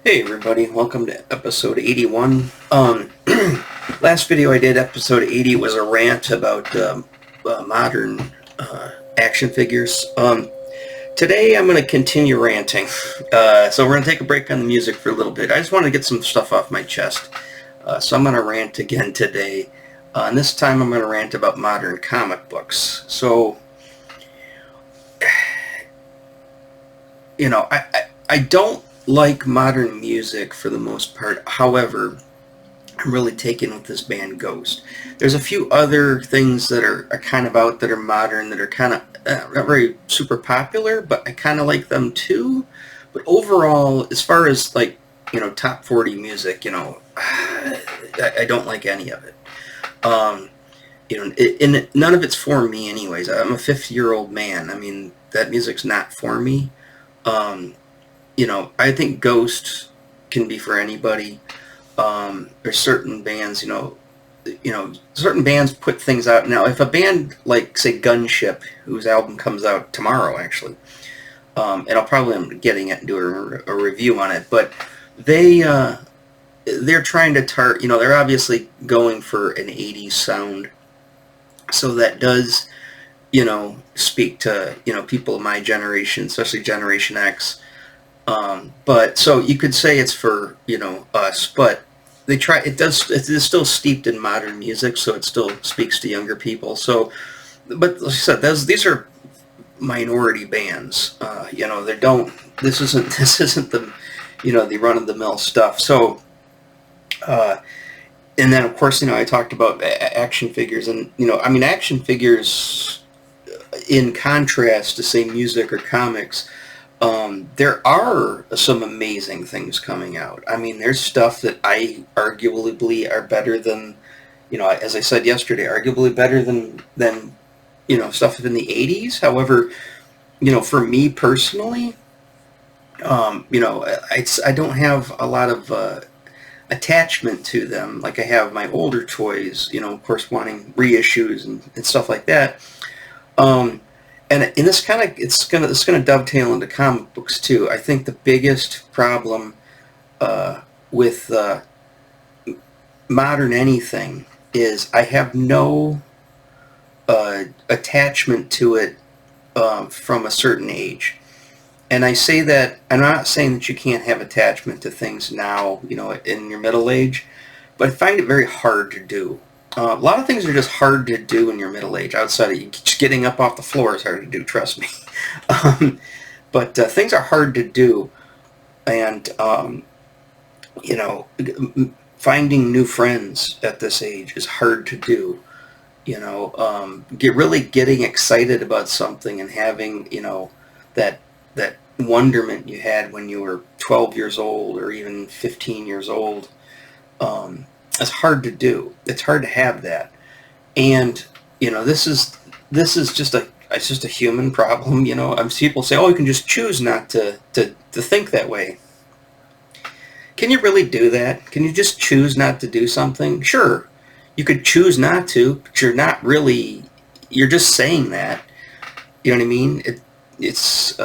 Hey everybody, welcome to episode 81. Last video I did, episode 80, was a rant about modern action figures. Today I'm going to continue ranting. So we're going to take a break on the music for a little bit. I just want to get some stuff off my chest. So I'm going to rant again today. And this time I'm going to rant about modern comic books. So, I don't like modern music for the most part. However, I'm really taken with this band Ghost. There's a few other things that are kind of out that are modern that are kind of not very super popular, but I kind of like them too. But overall, as far as top 40 music, I don't like any of it. And none of it's for me anyways. I'm a 50-year-old man. I mean, that music's not for me. I think Ghost can be for anybody. There's certain bands, certain bands put things out. Now, if a band like, say, Gunship, whose album comes out tomorrow, actually, and I'll probably end up getting it and do a review on it, but they're trying to they're obviously going for an 80s sound, so that does, speak to, people of my generation, especially Generation X. But so you could say it's for, us, but it is still steeped in modern music, so it still speaks to younger people. So, but like I said, these are minority bands. This isn't the, the run-of-the-mill stuff. So, and then of course, I talked about action figures, and, action figures, in contrast to, say, music or comics, there are some amazing things coming out. I mean, there's stuff that I arguably are better than, as I said yesterday, arguably better than stuff in the 80s. However, for me personally, I don't have a lot of attachment to them like I have my older toys, of course, wanting reissues and stuff like that. And this it's gonna dovetail into comic books too. I think the biggest problem with modern anything is I have no attachment to it from a certain age. And I say that, I'm not saying that you can't have attachment to things now, in your middle age, but I find it very hard to do. A lot of things are just hard to do in your middle age. Outside of just getting up off the floor is hard to do, trust me. But things are hard to do, and finding new friends at this age is hard to do. Getting excited about something and having that wonderment you had when you were 12 years old or even 15 years old. It's hard to do. It's hard to have that, and this is just a human problem. People say, "Oh, you can just choose not to think that way." Can you really do that? Can you just choose not to do something? Sure, you could choose not to, but you're not really. You're just saying that. You know what I mean? It's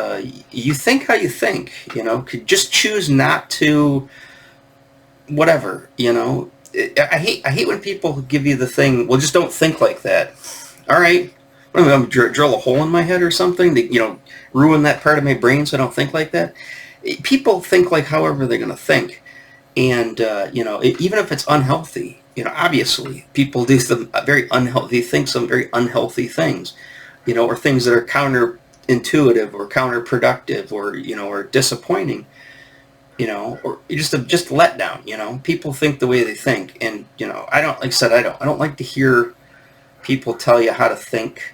you think how you think. Could just choose not to. Whatever. I hate when people give you the thing, well, just don't think like that. All right. I'm going to drill a hole in my head or something to, ruin that part of my brain so I don't think like that. People think like however they're going to think. And, even if it's unhealthy, obviously people do some very unhealthy, think some very unhealthy things, or things that are counterintuitive or counterproductive or disappointing. Or just a letdown. People think the way they think, and I don't like to hear people tell you how to think,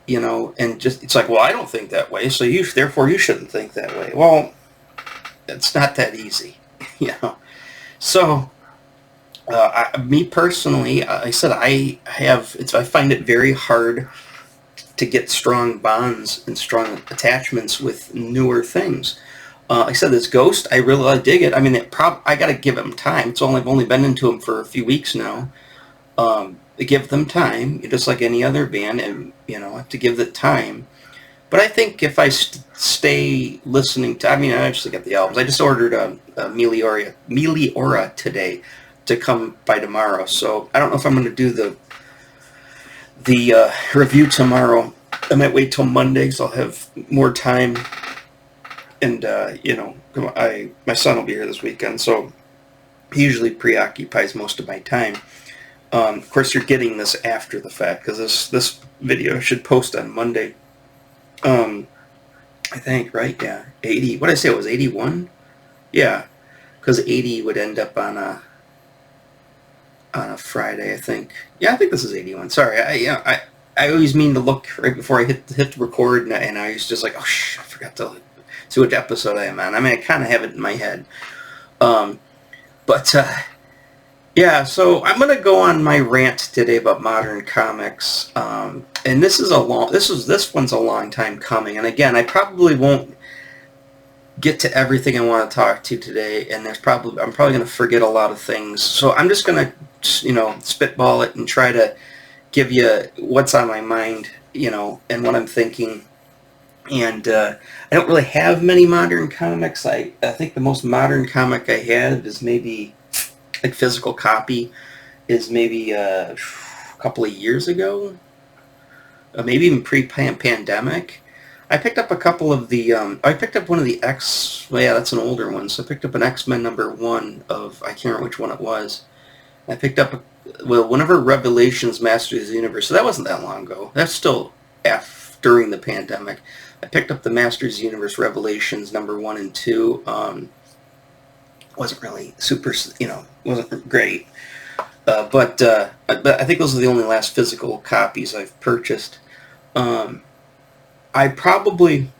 and just it's like, well, I don't think that way, so therefore you shouldn't think that way. Well, it's not that easy, So, me personally, I find it very hard to get strong bonds and strong attachments with newer things. Like I said, this Ghost, I really dig it. I mean, I got to give them time. I've only been into them for a few weeks now. Give them time, just like any other band, and have to give it time. But I think if I stay listening to, I mean, I actually got the albums. I just ordered a Meliora today to come by tomorrow. So I don't know if I'm going to do the review tomorrow. I might wait till Monday because I'll have more time. And, my son will be here this weekend, so he usually preoccupies most of my time. Of course, you're getting this after the fact because this video should post on Monday. I think, right? Yeah, 80. What did I say? It was 81. Yeah, because 80 would end up on a Friday, I think. Yeah, I think this is 81. Sorry, I always mean to look right before I hit the record, and I was just like, oh, I forgot to see what episode I am on. I mean, I kind of have it in my head. Yeah, so I'm going to go on my rant today about modern comics. And this one's a long time coming. And again, I probably won't get to everything I want to talk to today, and I'm probably going to forget a lot of things. So I'm just going to, spitball it and try to give you what's on my mind, and what I'm thinking. And I don't really have many modern comics. I think the most modern comic I have is maybe, like, physical copy, is maybe a couple of years ago. Maybe even pre-pandemic. I picked up a couple of the, I picked up one of the that's an older one, so I picked up an X-Men #1 of, I can't remember which one it was. I picked up, whenever Revelations Masters of the Universe, so that wasn't that long ago. That's still during the pandemic. I picked up the Masters of the Universe Revelations #1 and 2. Wasn't really super, wasn't great. But I think those are the only last physical copies I've purchased. I probably,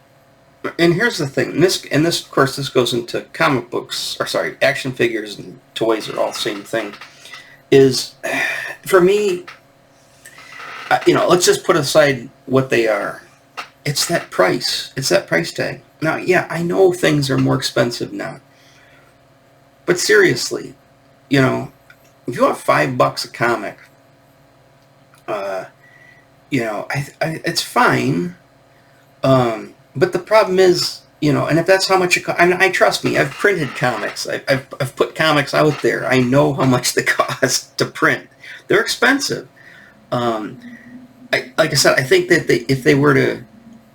and here's the thing, this of course this goes into comic books, or sorry, action figures and toys are all the same thing, is, for me, let's just put aside what they are. It's that price tag. Now, yeah, I know things are more expensive now, but seriously, if you want $5 a comic, it's fine. But the problem is, and if that's how much it costs, I trust me, I've printed comics. I've put comics out there. I know how much they cost to print. They're expensive. Like I said, I think that if they were to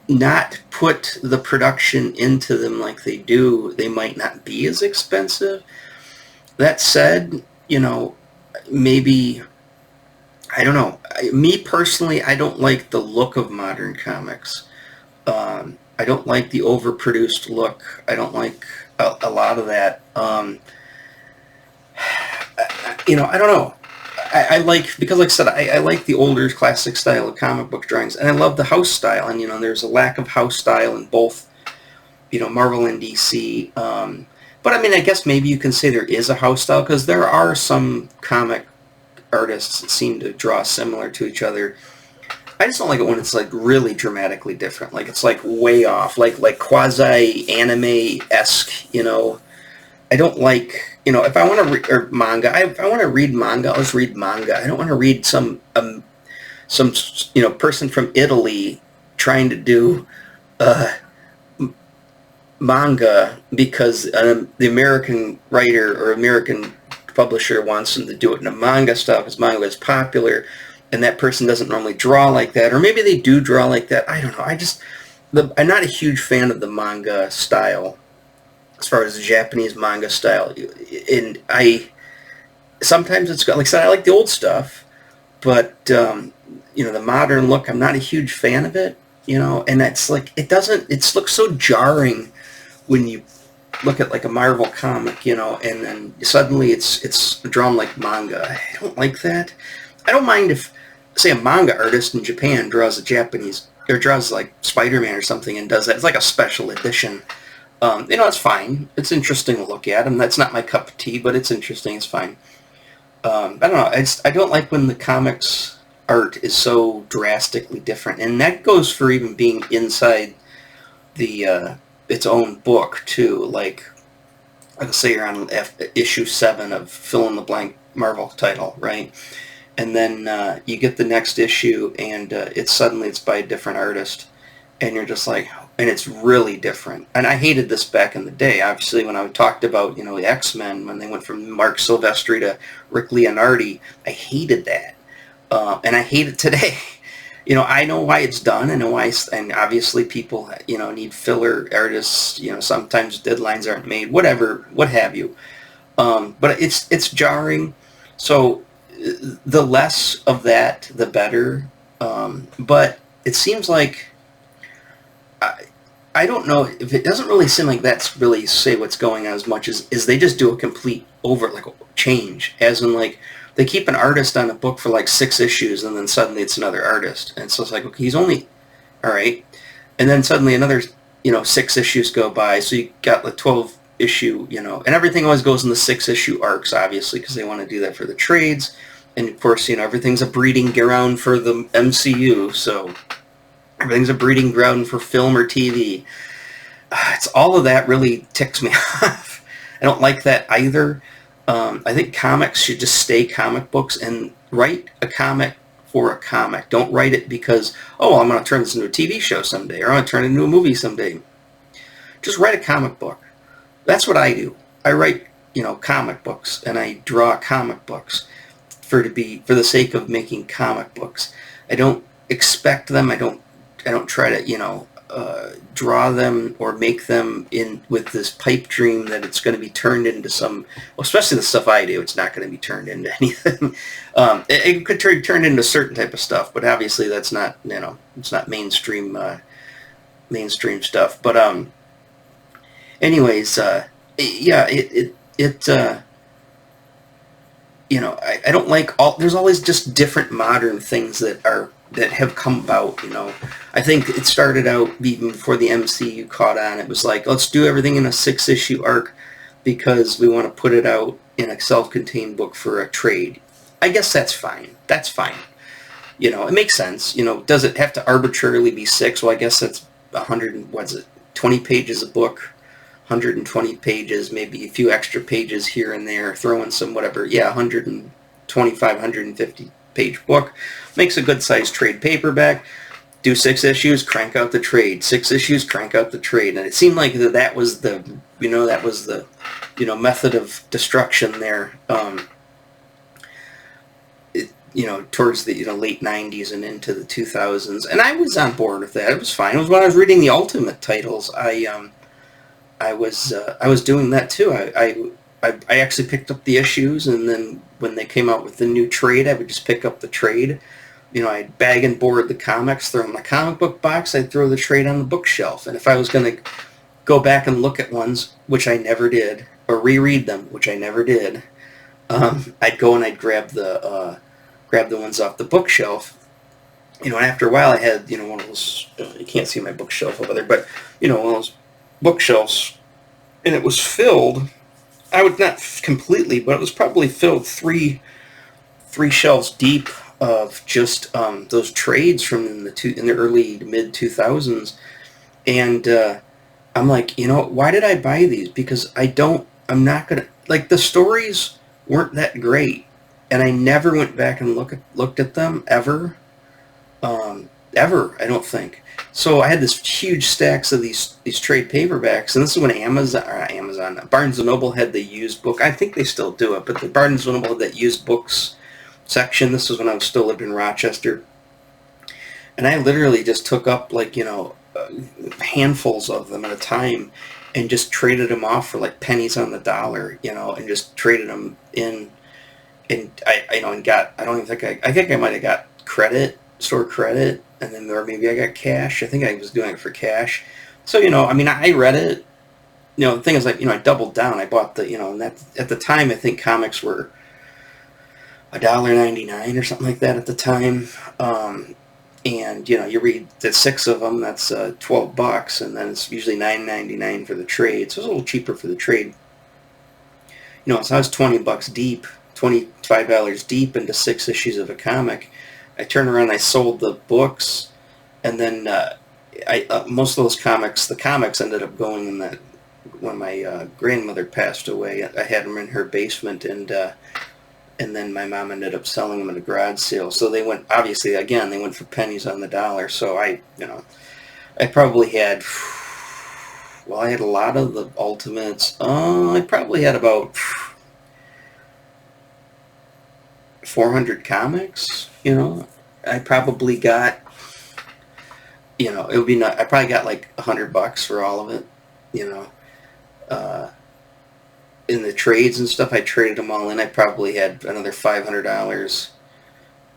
not put the production into them like they do, they might not be as expensive. That said, maybe, I don't know. Me personally, I don't like the look of modern comics. I don't like the overproduced look. I don't like a lot of that. I don't know. I like, because like I said, I like the older classic style of comic book drawings, and I love the house style, and there's a lack of house style in both, Marvel and DC. But I mean, I guess maybe you can say there is a house style, because there are some comic artists that seem to draw similar to each other. I just don't like it when it's like really dramatically different, like it's like way off, like quasi-anime-esque, I don't like, if I want to read, or manga, if I want to read manga, I'll just read manga. I don't want to read some person from Italy trying to do manga because the American writer or American publisher wants them to do it in a manga style because manga is popular, and that person doesn't normally draw like that, or maybe they do draw like that. I don't know. I'm not a huge fan of the manga style, as far as the Japanese manga style. And sometimes it's got, like I said, I like the old stuff, but the modern look, I'm not a huge fan of it. And that's like, it looks so jarring when you look at like a Marvel comic, and then suddenly it's drawn like manga. I don't like that. I don't mind if, say, a manga artist in Japan draws a Japanese, or draws like Spider-Man or something and does that. It's like a special edition. It's fine. It's interesting to look at, and that's not my cup of tea, but it's interesting. It's fine. I don't know. I don't like when the comics art is so drastically different, and that goes for even being inside the its own book too. Like say you're on issue 7 of fill in the blank Marvel title, right? And then you get the next issue, and it's by a different artist, and you're just like, and it's really different. And I hated this back in the day. Obviously, when I talked about, the X-Men, when they went from Mark Silvestri to Rick Leonardi, I hated that. And I hate it today. I know why it's done. I know why, and obviously people, need filler artists. Sometimes deadlines aren't made, whatever, what have you. But it's jarring. So the less of that, the better. But it seems like I don't know if it doesn't really seem like that's really say what's going on as much as they just do a complete change, as in like they keep an artist on a book for like 6 issues and then suddenly it's another artist, and so it's like, okay, he's only all right, and then suddenly another 6 issues go by, so you got like 12 issue, and everything always goes in the 6 issue arcs, obviously, because they want to do that for the trades, and of course everything's a breeding ground for the MCU, so everything's a breeding ground for film or TV. It's all of that really ticks me off. I don't like that either. I think comics should just stay comic books and write a comic for a comic. Don't write it because, oh, I'm going to turn this into a TV show someday, or I'm going to turn it into a movie someday. Just write a comic book. That's what I do. I write, comic books, and I draw comic books for the sake of making comic books. I don't expect them. I don't try to, draw them or make them in with this pipe dream that it's going to be turned into some, well, especially the stuff I do, it's not going to be turned into anything. It could turn into a certain type of stuff, but obviously that's not, it's not mainstream stuff. But anyways, yeah, I don't like there's always just different modern things that have come about, I think it started out even before the MCU caught on. It was like, let's do everything in a 6-issue arc because we want to put it out in a self-contained book for a trade. I guess that's fine. That's fine. It makes sense. Does it have to arbitrarily be 6? Well, I guess that's 20 pages a book. 120 pages, maybe a few extra pages here and there, throw in some whatever. Yeah, 125, 150 page book. Makes a good sized trade paperback. Do 6 issues, crank out the trade. 6 issues, crank out the trade. And it seemed like that was the method of destruction there. Towards the late 90s and into the 2000s. And I was on board with that. It was fine. It was when I was reading the Ultimate titles. I was doing that too. I actually picked up the issues, and then when they came out with the new trade, I would just pick up the trade. I'd bag and board the comics, throw them in the comic book box, I'd throw the trade on the bookshelf. And if I was going to go back and look at ones, which I never did, or reread them, which I never did, I'd go and I'd grab the ones off the bookshelf. And after a while I had, one of those, you can't see my bookshelf over there, but, one of those bookshelves, and it was filled, I would not completely, but it was probably filled three shelves deep of just those trades from in the early to mid 2000s. And I'm like, why did I buy these? Because I'm not gonna, like, the stories weren't that great, and I never went back and looked at them ever, I don't think. So I had this huge stacks of these trade paperbacks, and this is when Barnes & Noble had the used book. I think they still do it, but the Barnes & Noble had that used books section. This was when I still lived in Rochester. And I literally just took up handfuls of them at a time and just traded them off for like pennies on the dollar, and just traded them in. And I think I might have got store credit, and then maybe I got cash. I think I was doing it for cash. So, I read it. The thing is, I doubled down. I bought and that, at the time, I think comics were $1.99 or something like that at the time. And, you read the 6 of them, that's $12, and then it's usually $9.99 for the trade. So it's a little cheaper for the trade. So I was $20 deep, $25 deep into 6 issues of a comic. I turned around, I sold the books, and then most of those comics, the comics ended up going in that, when my grandmother passed away, I had them in her basement, and then my mom ended up selling them at a garage sale. So they went, obviously, again, they went for pennies on the dollar. So I I probably had, well, I had a lot of the Ultimates. I probably had about 400 comics. I probably got, it would be not. I probably got like $100 for all of it. You know, uh, in the trades and stuff, I traded them all in. I probably had another $500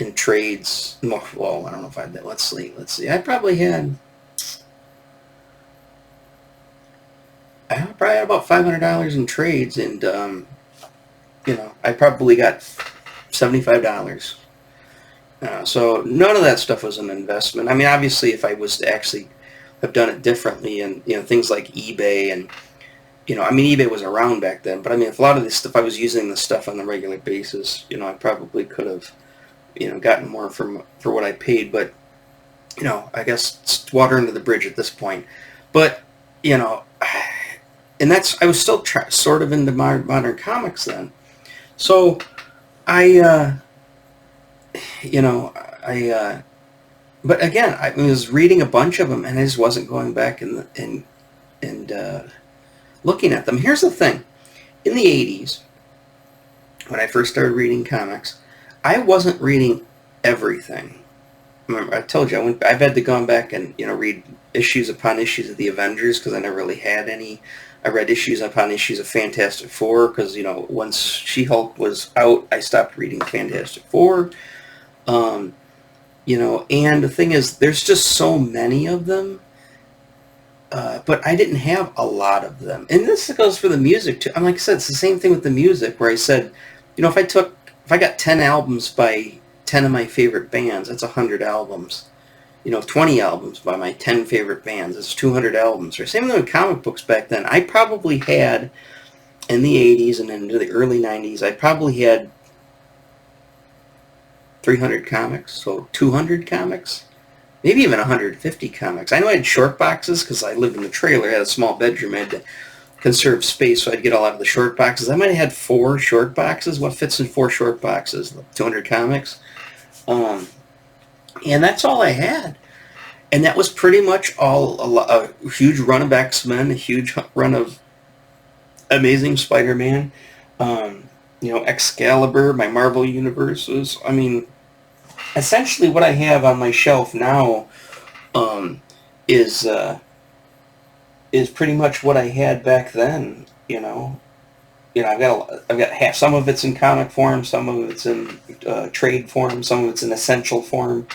in trades. Well, I don't know if I did. Let's see. I probably had about $500 in trades, and I probably got $75. So none of that stuff was an investment. I mean, obviously, if I was to actually have done it differently, and things like eBay, and I mean, eBay was around back then, but I mean, if a lot of this stuff, I was using this stuff on a regular basis, I probably could have, gotten more for what I paid. But I guess it's water under the bridge at this point. But and I was still sort of into modern comics then. So I, but again, I was reading a bunch of them, and I just wasn't going back and looking at them. Here's the thing: in the '80s, when I first started reading comics, I wasn't reading everything. Remember, I told you I've had to go back and read issues upon issues of the Avengers because I never really had any. I read issues upon issues of Fantastic Four because once She-Hulk was out, I stopped reading Fantastic Four. And the thing is, there's just so many of them. But I didn't have a lot of them. And this goes for the music too. Like I said, it's the same thing with the music, where I said, if I got 10 albums by 10 of my favorite bands, that's 100 albums. 20 albums by my 10 favorite bands, it's 200 albums. Or same thing with comic books back then. I probably had, in the 80s and into the early 90s, I probably had 300 comics, so 200 comics. Maybe even 150 comics. I know I had short boxes because I lived in the trailer. I had a small bedroom. I had to conserve space, so I'd get a lot of the short boxes. I might have had 4 short boxes. What fits in 4 short boxes? 200 comics. And that's all I had. And that was pretty much all a huge run of X-Men, a huge run of Amazing Spider-Man, Excalibur, my Marvel universes. I mean, essentially what I have on my shelf now is pretty much what I had back then. I've got half. Some of it's in comic form, some of it's in trade form, some of it's in essential form.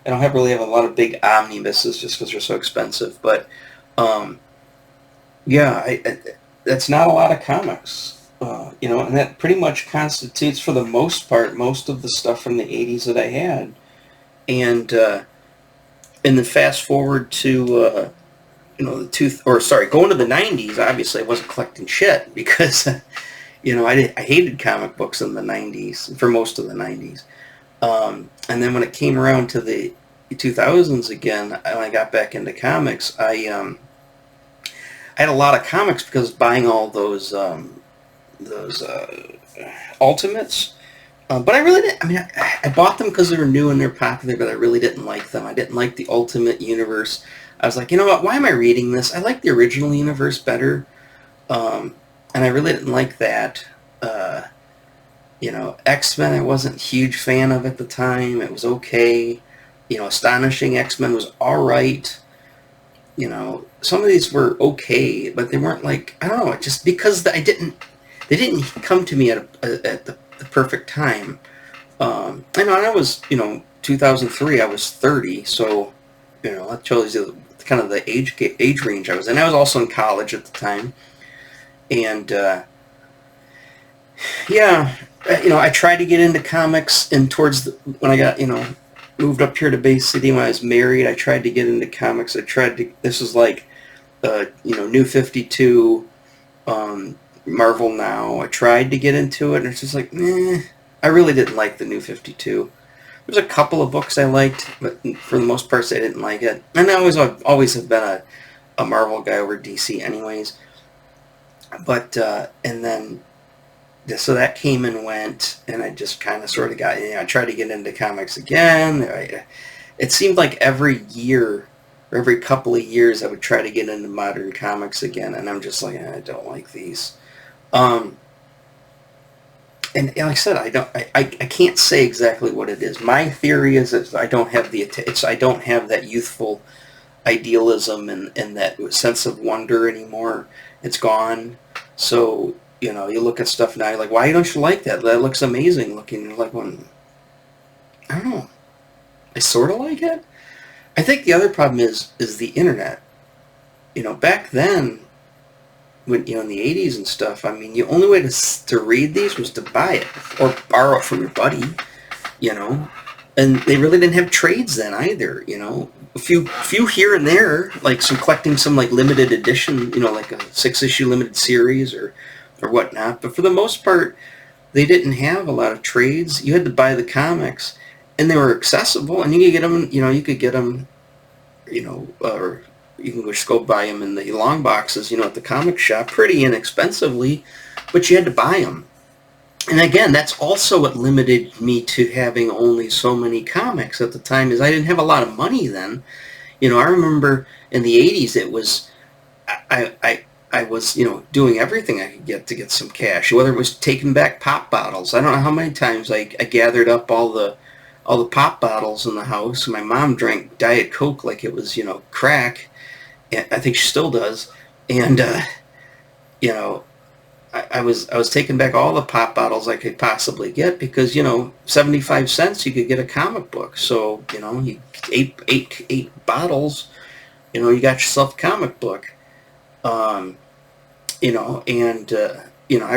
I don't really have a lot of big omnibuses just because they're so expensive. But that's not a lot of comics. And that pretty much constitutes, for the most part, most of the stuff from the 80s that I had. And then fast forward to going to the 90s. Obviously, I wasn't collecting shit because I hated comic books in the 90s, for most of the 90s. And then when it came around to the 2000s again, when I got back into comics, I had a lot of comics because buying all those Ultimates. But I really didn't. I mean, I bought them because they were new and they're popular, but I really didn't like them. I didn't like the Ultimate Universe. I was like, you know what? Why am I reading this? I like the original universe better, and I really didn't like that. X-Men, I wasn't a huge fan of at the time. It was okay. Astonishing X-Men was all right. Some of these were okay, but they weren't like, I don't know, just because they didn't come to me at the perfect time. I know, and I was, 2003, I was 30, so, that shows you kind of the age range I was in. I was also in college at the time, and, I tried to get into comics, and when I got, moved up here to Bay City, when I was married, I tried to get into comics. This was like, New 52, Marvel Now. I tried to get into it, and it's just like, I really didn't like the New 52. There's a couple of books I liked, but for the most part, I didn't like it. And I always have been a Marvel guy over DC anyways. But, and then, so that came and went, and I just kind of sort of I tried to get into comics again. It seemed like every year or every couple of years I would try to get into modern comics again, and I'm just like, I don't like these. Um, and like I said, I can't say exactly what it is. My theory is that I don't have I don't have that youthful idealism and that sense of wonder anymore. It's gone. So, you look at stuff now, you're like, why don't you like that? That looks amazing looking. You're like, well, I don't know. I sort of like it. I think the other problem is the internet. Back then, when in the 80s and stuff, I mean, the only way to read these was to buy it or borrow it from your buddy, you know. And they really didn't have trades then either, A few here and there, like collecting some like limited edition, like a 6-issue limited series or whatnot. But for the most part, they didn't have a lot of trades. You had to buy the comics, and they were accessible, and you could get them, or you can just go buy them in the long boxes, at the comic shop, pretty inexpensively, but you had to buy them. And again, that's also what limited me to having only so many comics at the time, is I didn't have a lot of money then. I remember in the 80s it was, I was, doing everything I could get to get some cash, whether it was taking back pop bottles. I don't know how many times I gathered up all the pop bottles in the house. My mom drank Diet Coke like it was, crack. I think she still does. And, I was taking back all the pop bottles I could possibly get because, 75 cents you could get a comic book. So, you eight bottles, you got yourself a comic book. I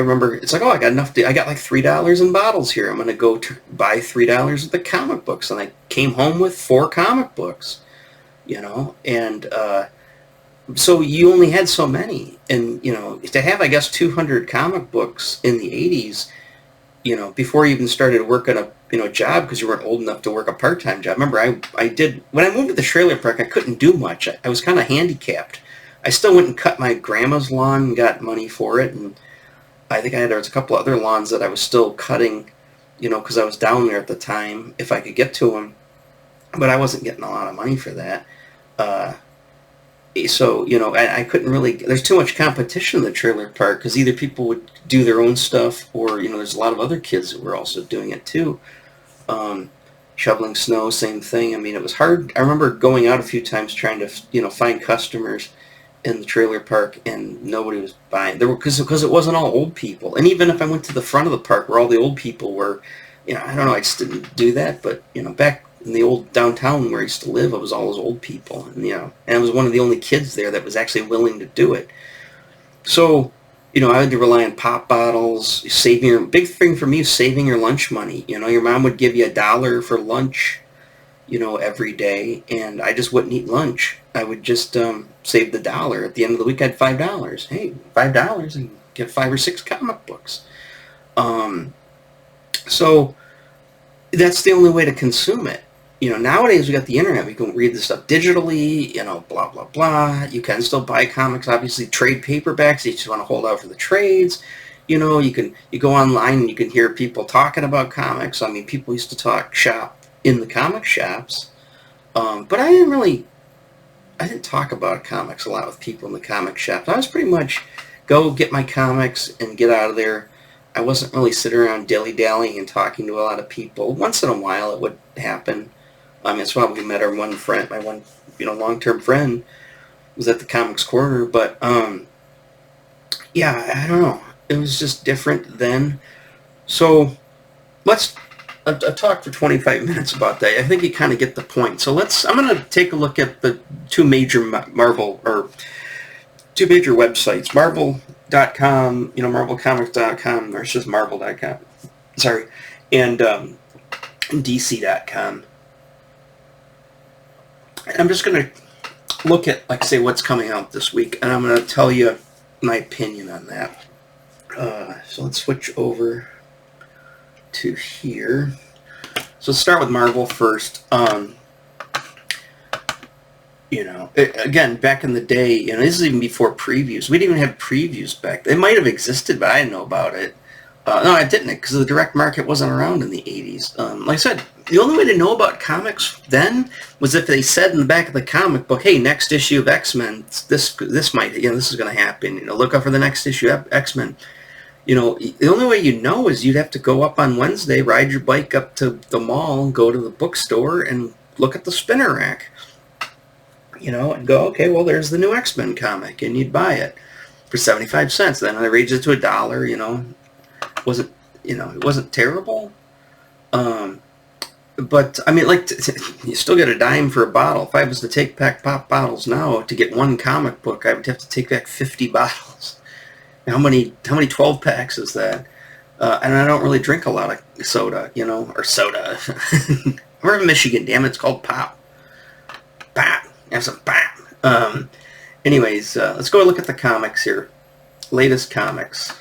remember it's like, oh, I got I got like $3 in bottles here. I'm going to go buy $3 of the comic books. And I came home with 4 comic books, and, so you only had so many, and to have, I guess, 200 comic books in the 80s, before you even started working a job, because you weren't old enough to work a part-time job. Remember, I did, when I moved to the trailer park, I couldn't do much. I was kind of handicapped. I still went and cut my grandma's lawn and got money for it, and I think there was a couple other lawns that I was still cutting, because I was down there at the time, if I could get to them, but I wasn't getting a lot of money for that. So, I couldn't really, there's too much competition in the trailer park, because either people would do their own stuff, or, there's a lot of other kids that were also doing it too. Shoveling snow, same thing. I mean, it was hard. I remember going out a few times trying to, find customers in the trailer park, and nobody was buying. Because it wasn't all old people. And even if I went to the front of the park where all the old people were, I don't know, I just didn't do that. But, back in the old downtown where I used to live, it was all those old people, and and I was one of the only kids there that was actually willing to do it. So, I had to rely on pop bottles, big thing for me is saving your lunch money. Your mom would give you $1 for lunch, every day, and I just wouldn't eat lunch. I would just save the $1. At the end of the week, I had $5. Hey, $5 and get 5 or 6 comic books. So that's the only way to consume it. Nowadays we got the internet. We can read the stuff digitally, blah, blah, blah. You can still buy comics, obviously trade paperbacks. You just want to hold out for the trades. You go online and you can hear people talking about comics. I mean, people used to talk shop in the comic shops. But I didn't talk about comics a lot with people in the comic shops. I was pretty much go get my comics and get out of there. I wasn't really sitting around dilly-dallying and talking to a lot of people. Once in a while it would happen. That's why we met our one friend, my one, long-term friend was at the Comics Corner. But, yeah, I don't know. It was just different then. So I've talked for 25 minutes about that. I think you kind of get the point. So I'm going to take a look at the two major websites, Marvel.com, MarvelComics.com, or it's just Marvel.com, sorry, and DC.com. And I'm just going to look at, say, what's coming out this week, and I'm going to tell you my opinion on that. So let's switch over to here. So let's start with Marvel first. Again, back in the day, this is even before previews. We didn't even have previews back then. It might have existed, but I didn't know about it. No, I didn't, because the direct market wasn't around in the 80s. Like I said, the only way to know about comics then was if they said in the back of the comic book, "Hey, next issue of X-Men, this might, this is going to happen. Look out for the next issue of X-Men." The only way you know is you'd have to go up on Wednesday, ride your bike up to the mall, go to the bookstore, and look at the spinner rack. And go, okay, well, there's the new X-Men comic, and you'd buy it for 75 cents. Then they raised it to $1. Wasn't it wasn't terrible, but I mean, like, you still get a dime for a bottle. If I was to take back pop bottles now to get one comic book, I would have to take back 50 bottles. How many 12 packs is that? And I don't really drink a lot of soda, or soda. We're in Michigan, damn it, it's called pop. Have some pop. Anyways, let's go look at the comics here. Latest comics.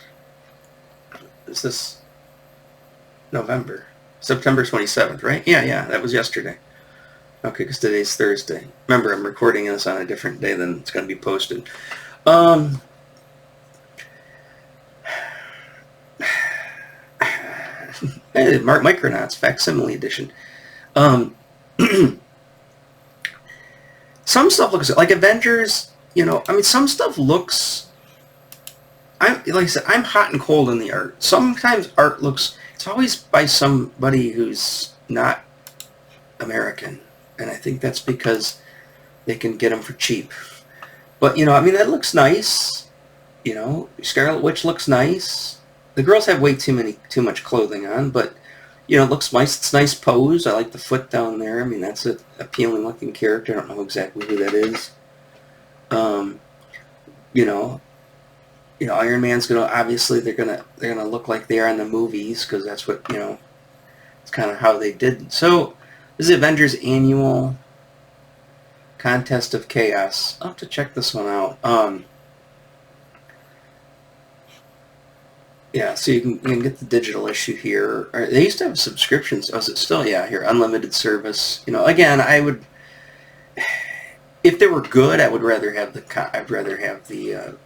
Is this November? September 27th, right? Yeah, that was yesterday. Okay, because today's Thursday. Remember, I'm recording this on a different day than it's going to be posted. Micronauts, Facsimile Edition. Some stuff looks like Avengers, some stuff looks, like I said, I'm hot and cold in the art. Sometimes art looks, it's always by somebody who's not American. And I think that's because they can get them for cheap. But, that looks nice. Scarlet Witch looks nice. The girls have way too much clothing on, but, it looks nice. It's a nice pose. I like the foot down there. I mean, that's an appealing looking character. I don't know exactly who that is. Iron Man's obviously they're gonna look like they are in the movies, because that's what, it's kind of how they did. So, this is Avengers Annual Contest of Chaos. I'll have to check this one out. Yeah, so you can get the digital issue here. They used to have subscriptions. Oh, is it still? Yeah, here, unlimited service. Again, I would, if they were good, I'd rather have the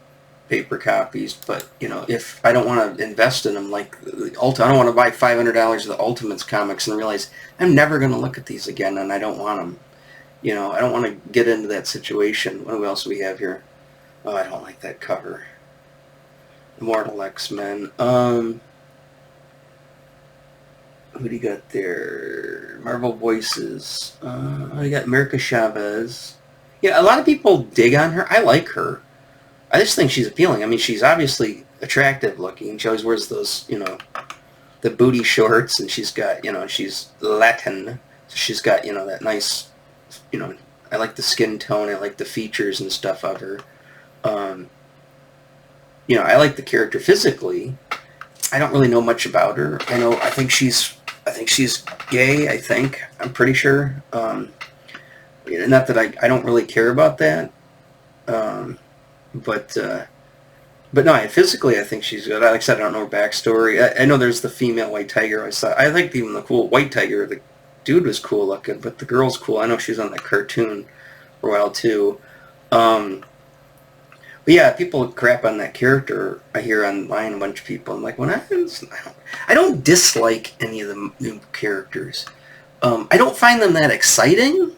paper copies. But if I don't want to invest in them, like I don't want to buy $500 of the Ultimates comics and realize I'm never going to look at these again, and I don't want them. I don't want to get into that situation. What else do we have here? Oh, I don't like that cover. Immortal X-Men. Who do you got there? Marvel Voices. I got America Chavez. Yeah, a lot of people dig on her. I like her. I just think she's appealing. I mean, she's obviously attractive looking. She always wears those, the booty shorts, and she's got, she's Latin. So she's got, that nice, I like the skin tone. I like the features and stuff of her. I like the character physically. I don't really know much about her. I think she's gay. I'm pretty sure. Not that I don't really care about that. But no, physically I think she's good. Like I said, I don't know her backstory. I know there's the female White Tiger. I liked even the cool White Tiger. The dude was cool looking, but the girl's cool. I know she's on that cartoon for a while too. But yeah, people crap on that character. I hear online a bunch of people. I'm like, I don't dislike any of the new characters. I don't find them that exciting,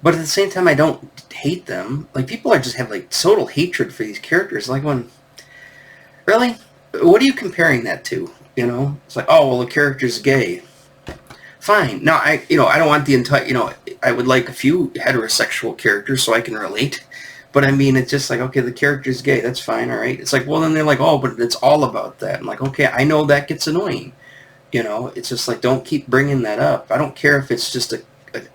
but at the same time, I don't hate them. Like, people just have total hatred for these characters. Like, really? What are you comparing that to? It's like, oh well, the character's gay. Fine. Now, I don't want the entire. I would like a few heterosexual characters so I can relate. But I mean, it's just like, okay, the character's gay. That's fine, all right. It's like, well, then they're like, oh, but it's all about that. I'm like, okay, I know that gets annoying. It's just like, don't keep bringing that up. I don't care if it's just an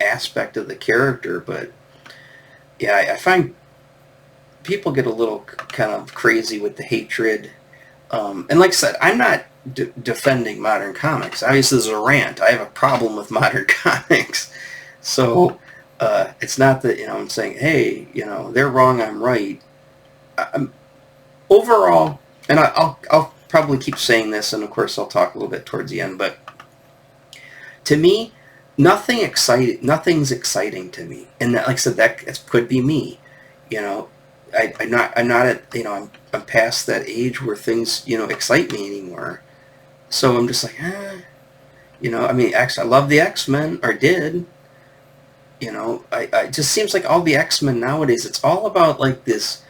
aspect of the character, but yeah, I find people get a little kind of crazy with the hatred. And like I said, I'm not defending modern comics. Obviously, this is a rant. I have a problem with modern comics. So... it's not that, I'm saying, hey, they're wrong, I'm right. Overall, and I'll probably keep saying this, and of course I'll talk a little bit towards the end, but to me, nothing's exciting to me. And that, like I said, that could be me. I'm not at, I'm past that age where things, excite me anymore. So I'm just like, I mean, I love the X-Men, or did. It just seems like all the X-Men nowadays, it's all about like this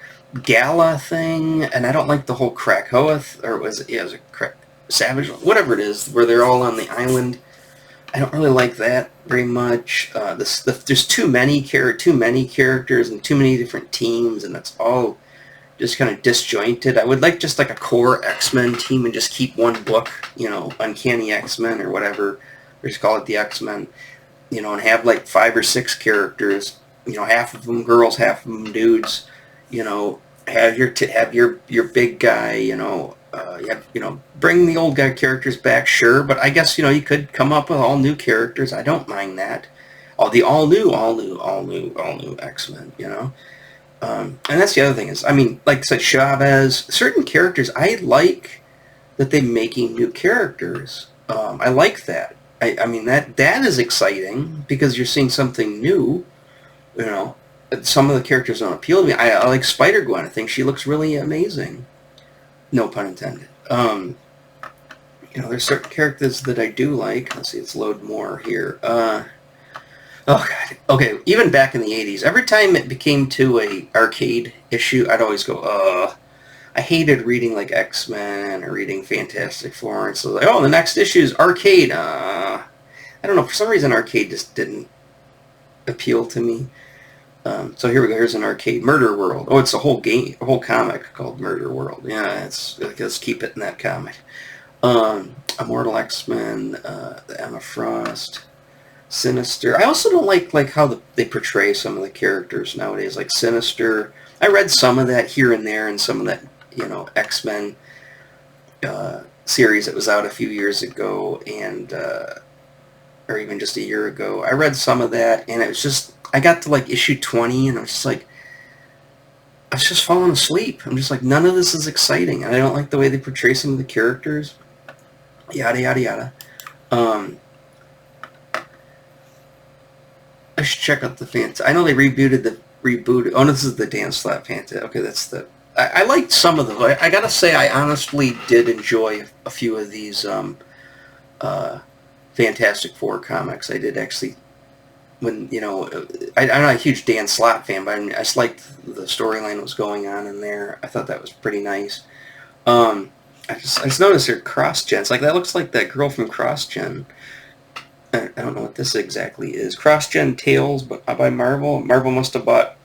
gala thing, and I don't like the whole Krakoa, or was it Savage, whatever it is, where they're all on the island. I don't really like that very much. There's too many characters and too many different teams, and it's all just kind of disjointed. I would like just like a core X-Men team and just keep one book, Uncanny X-Men or whatever, or just call it the X-Men, and have like 5 or 6 characters, half of them girls, half of them dudes, have your big guy, bring the old guy characters back, sure, but I guess, you could come up with all new characters. I don't mind that. All new X-Men, and that's the other thing is, I mean, like I said, Chavez, certain characters, I like that they're making new characters. I like that. I mean, that is exciting because you're seeing something new, Some of the characters don't appeal to me. I like Spider-Gwen. I think she looks really amazing. No pun intended. There's certain characters that I do like. Let's see, let's load more here. Oh god. Okay, even back in the 80s, every time it became to a arcade issue, I'd always go, I hated reading like X-Men or reading Fantastic Four, and so like, the next issue is arcade. I don't know, for some reason arcade just didn't appeal to me. So here we go. Here's an arcade, Murder World. Oh, it's a whole game, a whole comic called Murder World. Yeah, let's keep it in that comic. Immortal X-Men, the Emma Frost, Sinister. I also don't like how they portray some of the characters nowadays, like Sinister. I read some of that here and there, and some of that, X-Men series that was out a few years ago, and or even just a year ago. I read some of that, and it was just, I got to like issue 20, and I was just falling asleep. I'm just like, none of this is exciting, and I don't like the way they portray some of the characters. Yada yada yada. I should check out the Fanta. I know they rebooted. Oh, no, this is the Dan Slap Fanta. Okay, that's the. I liked some of them. I gotta say, I honestly did enjoy a few of these Fantastic Four comics. I did actually. I'm not a huge Dan Slott fan, but I just liked the storyline that was going on in there. I thought that was pretty nice. I just noticed her CrossGen. It's like, that looks like that girl from CrossGen. I don't know what this exactly is. CrossGen Tales by Marvel. Marvel must have bought...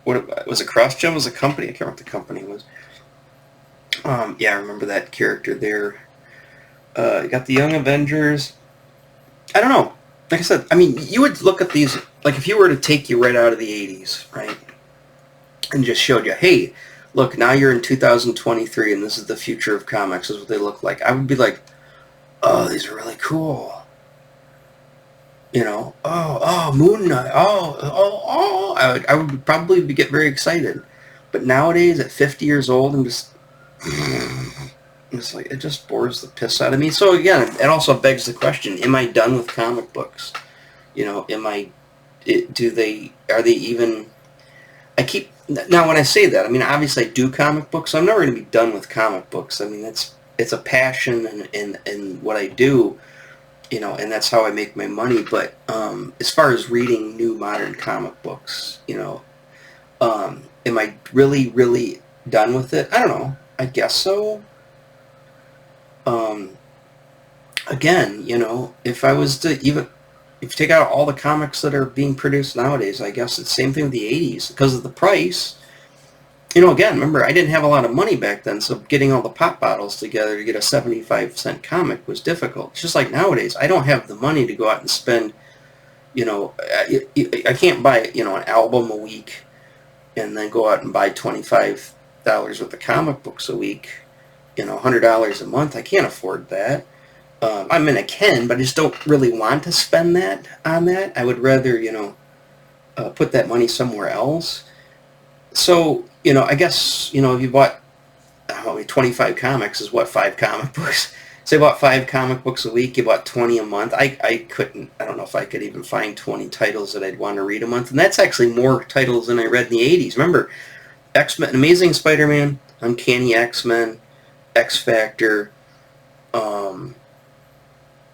What was it? CrossGen was a company? I can't remember what the company was. Yeah, I remember that character there. You got the Young Avengers. I don't know. Like I said, I mean, you would look at these, like if you were to take you right out of the 80s, right, and just showed you, hey, look, now you're in 2023 and this is the future of comics, this is what they look like. I would be like, oh, these are really cool. Moon Knight, I would probably get very excited. But nowadays, at 50 years old, I'm just like, it just bores the piss out of me. So again, it also begs the question, am I done with comic books? Are they even, now when I say that, I mean, obviously I do comic books, so I'm never going to be done with comic books. I mean, it's a passion and what I do, and that's how I make my money. But as far as reading new modern comic books, am I really, really done with it? I don't know. I guess so. Again, if I was to if you take out all the comics that are being produced nowadays, I guess it's the same thing with the 80s because of the price. Again, remember, I didn't have a lot of money back then, so getting all the pop bottles together to get a 75-cent comic was difficult. It's just like nowadays, I don't have the money to go out and spend, I can't buy, an album a week and then go out and buy $25 worth of comic books a week, $100 a month. I can't afford that. I mean, I can, but I just don't really want to spend that on that. I would rather, put that money somewhere else. So, I guess, if you bought 25 comics is what, 5 comic books? Say you bought 5 comic books a week, you bought 20 a month. I don't know if I could even find 20 titles that I'd want to read a month. And that's actually more titles than I read in the 80s. Remember, X-Men, Amazing Spider-Man, Uncanny X-Men, X-Factor, um,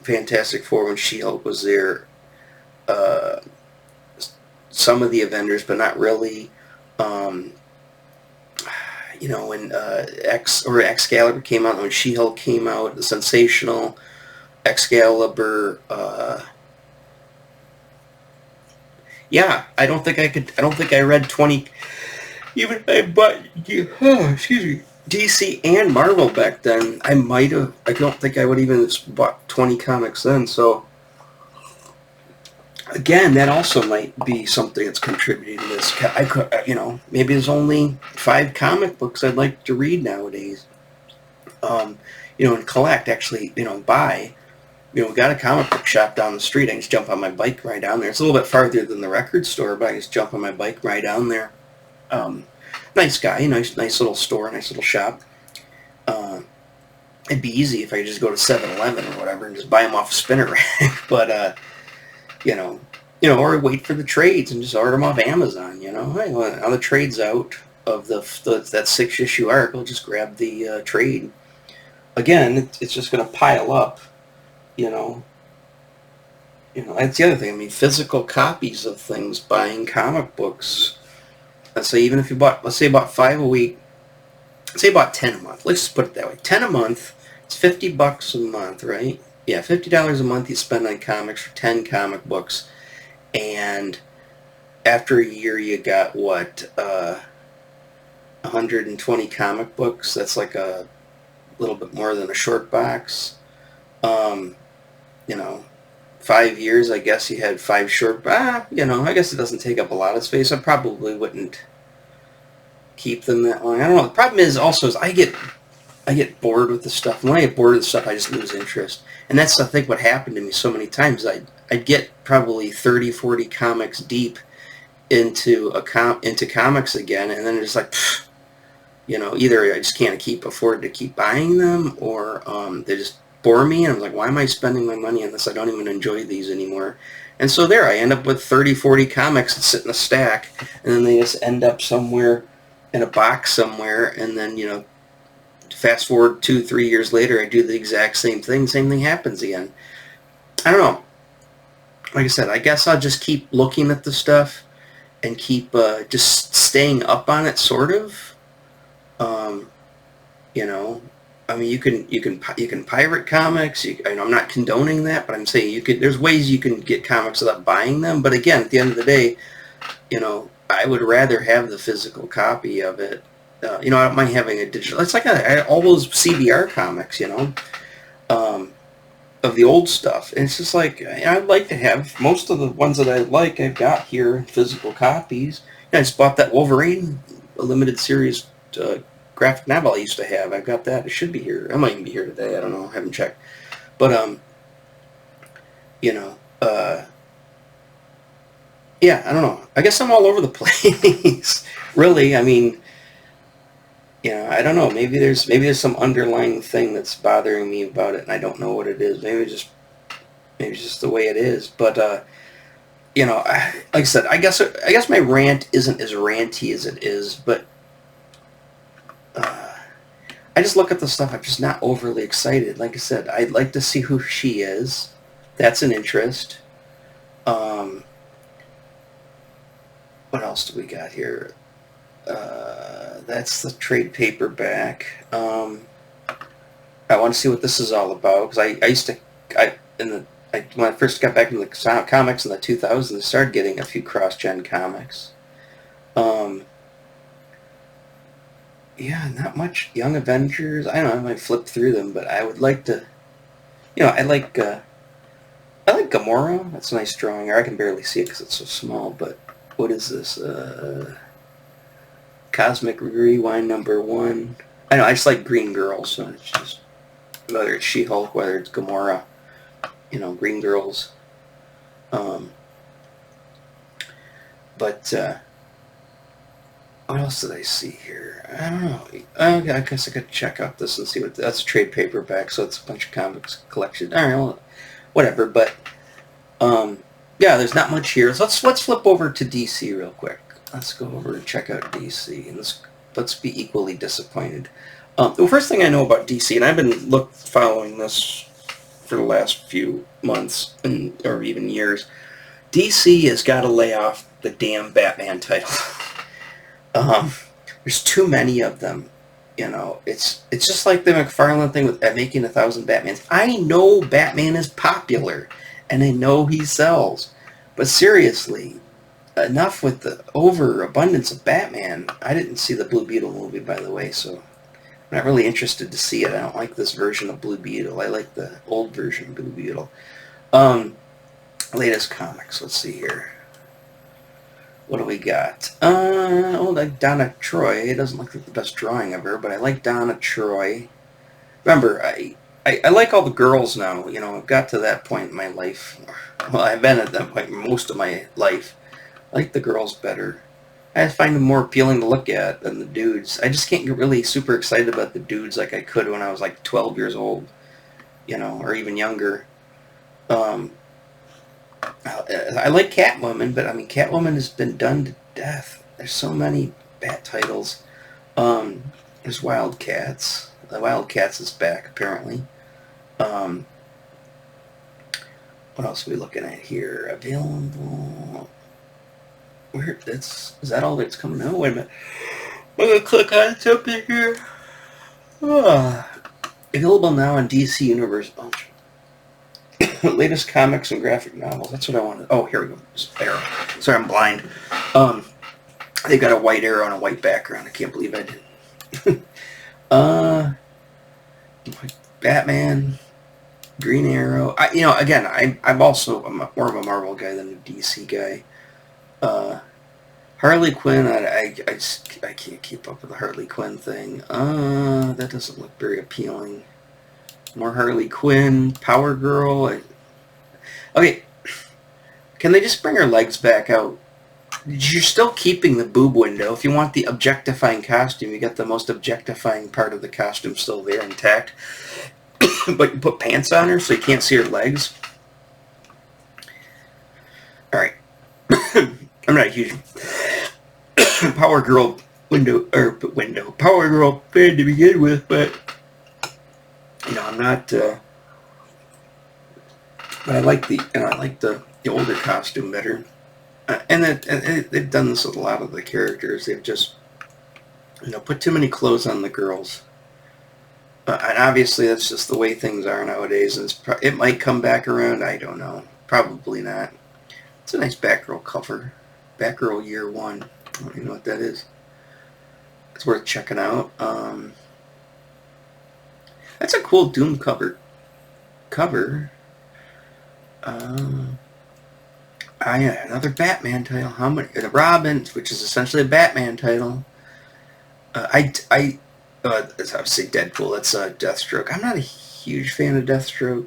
Fantastic Four when She-Hulk was there. Uh, some of the Avengers, but not really. Um, when Excalibur came out, when She-Hulk came out, the Sensational, Excalibur. Yeah, I don't think I could. I don't think I read 20. Even I bought. Excuse me. DC and Marvel back then. I might have. I don't think I would even have bought 20 comics then. So again, that also might be something that's contributing to this. I could, maybe there's only 5 comic books I'd like to read nowadays. And collect, actually, buy. We got a comic book shop down the street. I can just jump on my bike right down there. It's a little bit farther than the record store, but I can just jump on my bike right down there. Nice guy, nice little store, nice little shop. It'd be easy if I could just go to 7-Eleven or whatever and just buy them off a spinner rack. But or wait for the trades and just order them off Amazon. Now the trade's out of that 6-issue arc, I'll just grab the trade. Again, it's just going to pile up. That's the other thing. I mean, physical copies of things, buying comic books. Let's say even if you bought 5 a week, say you bought 10 a month. Let's just put it that way. 10 a month, it's $50 a month, right? Yeah, $50 a month you spend on comics for 10 comic books. And after a year you got, 120 comic books. That's like a little bit more than a short box. 5 years, I guess you had 5 short. I guess it doesn't take up a lot of space. I probably wouldn't keep them that long. I don't know. The problem is I get bored with the stuff. And when I get bored with the stuff, I just lose interest. And that's, I think, what happened to me so many times. I'd get probably 30, 40 comics deep into comics again, and then it's like, either I just can't afford to keep buying them, or they just bore me, and I'm like, why am I spending my money on this? I don't even enjoy these anymore. And so there I end up with 30, 40 comics that sit in a stack, and then they just end up somewhere in a box somewhere, and then, fast forward 2-3 years later, I do the exact same thing happens again. I don't know. Like I said, I guess I'll just keep looking at the stuff and keep just staying up on it, sort of. I mean, you can pirate comics. I'm not condoning that, but I'm saying there's ways you can get comics without buying them. But again, at the end of the day, I would rather have the physical copy of it. I don't mind having a digital. It's like all those CBR comics, of the old stuff. And it's just like, I'd like to have most of the ones that I like. I've got here in physical copies. I just bought that Wolverine limited series graphic novel I used to have. I've got that. It should be here. I might even be here today. I don't know. I haven't checked. But yeah, I don't know. I guess I'm all over the place. Really, I mean, I don't know. Maybe there's some underlying thing that's bothering me about it, and I don't know what it is. Maybe it's just the way it is. But like I said, I guess my rant isn't as ranty as it is, but I just look at the stuff. I'm just not overly excited. Like I said, I'd like to see who she is. That's an interest. What else do we got here? That's the trade paperback. I want to see what this is all about, because I used to, when I first got back into the comics in the 2000s, I started getting a few cross-gen comics. Yeah, not much Young Avengers. I don't know, I might flip through them, but I would like to, I like Gamora. That's a nice drawing. I can barely see it because it's so small, but what is this? Cosmic Rewind #1. I know, I just like green girls, so it's just, whether it's She-Hulk, whether it's Gamora, green girls. But what else did I see here? I don't know. I guess I could check out this and see what that's a trade paperback, so it's a bunch of comics collection. All right, well, whatever. But yeah, there's not much here. So let's flip over to DC real quick. Let's go over and check out DC, and let's be equally disappointed. The first thing I know about DC, and I've been following this for the last few months or even years, DC has got to lay off the damn Batman title. There's too many of them. It's just like the McFarlane thing with making 1,000 Batmans. I know Batman is popular, and I know he sells, but seriously, enough with the overabundance of Batman. I didn't see the Blue Beetle movie, by the way, so I'm not really interested to see it. I don't like this version of Blue Beetle. I like the old version of Blue Beetle. Latest comics. Let's see here. What do we got? Like Donna Troy. It doesn't look like the best drawing of her, but I like Donna Troy. Remember, I like all the girls now. I've got to that point in my life. Well, I've been at that point most of my life. I like the girls better. I find them more appealing to look at than the dudes. I just can't get really super excited about the dudes like I could when I was like 12 years old, or even younger. I like Catwoman, but I mean, Catwoman has been done to death. There's so many bad titles. There's Wildcats. The Wildcats is back, apparently. What else are we looking at here? Available. Is that all that's coming out? Wait a minute. I'm going to click on something here. Available now on DC Universe. Latest comics and graphic novels. That's what I wanted. Oh, here we go. Arrow. Sorry, I'm blind. They've got a white arrow on a white background. I can't believe I did. Batman, Green Arrow. I'm more of a Marvel guy than a DC guy. Harley Quinn. I can't keep up with the Harley Quinn thing. That doesn't look very appealing. More Harley Quinn, Power Girl. Okay, can they just bring her legs back out? You're still keeping the boob window. If you want the objectifying costume, you got the most objectifying part of the costume still there intact. But you put pants on her so you can't see her legs. Alright. I'm not a huge Power Girl Power Girl fan to begin with, but I'm not, but I like the older costume better. And they've done this with a lot of the characters. They've just, put too many clothes on the girls. And obviously that's just the way things are nowadays. And it might come back around. I don't know. Probably not. It's a nice Batgirl cover. Batgirl Year 1. I don't even know what that is. It's worth checking out. That's a cool Doom cover. Another Batman title. How many? The Robin, which is essentially a Batman title. It's obviously Deadpool. That's Deathstroke. I'm not a huge fan of Deathstroke.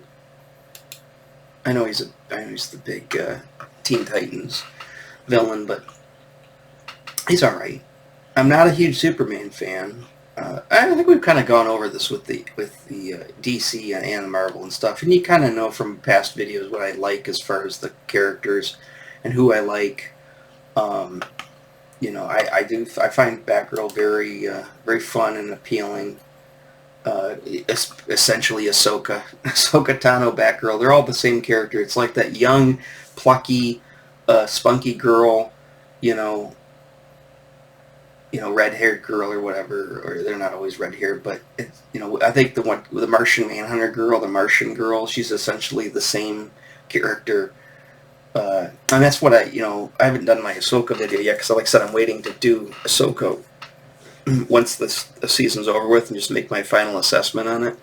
I know he's the big Teen Titans villain, but he's all right. I'm not a huge Superman fan. I think we've kind of gone over this with the DC and Marvel and stuff, and you kind of know from past videos what I like as far as the characters and who I like. I find Batgirl very fun and appealing. Essentially Ahsoka Tano Batgirl. They're all the same character. It's like that young, plucky, spunky girl, red-haired girl or whatever, or they're not always red-haired, but I think the Martian Manhunter girl, the Martian girl, she's essentially the same character, and that's what I haven't done my Ahsoka video yet, because like I said, I'm waiting to do Ahsoka once the season's over with and just make my final assessment on it.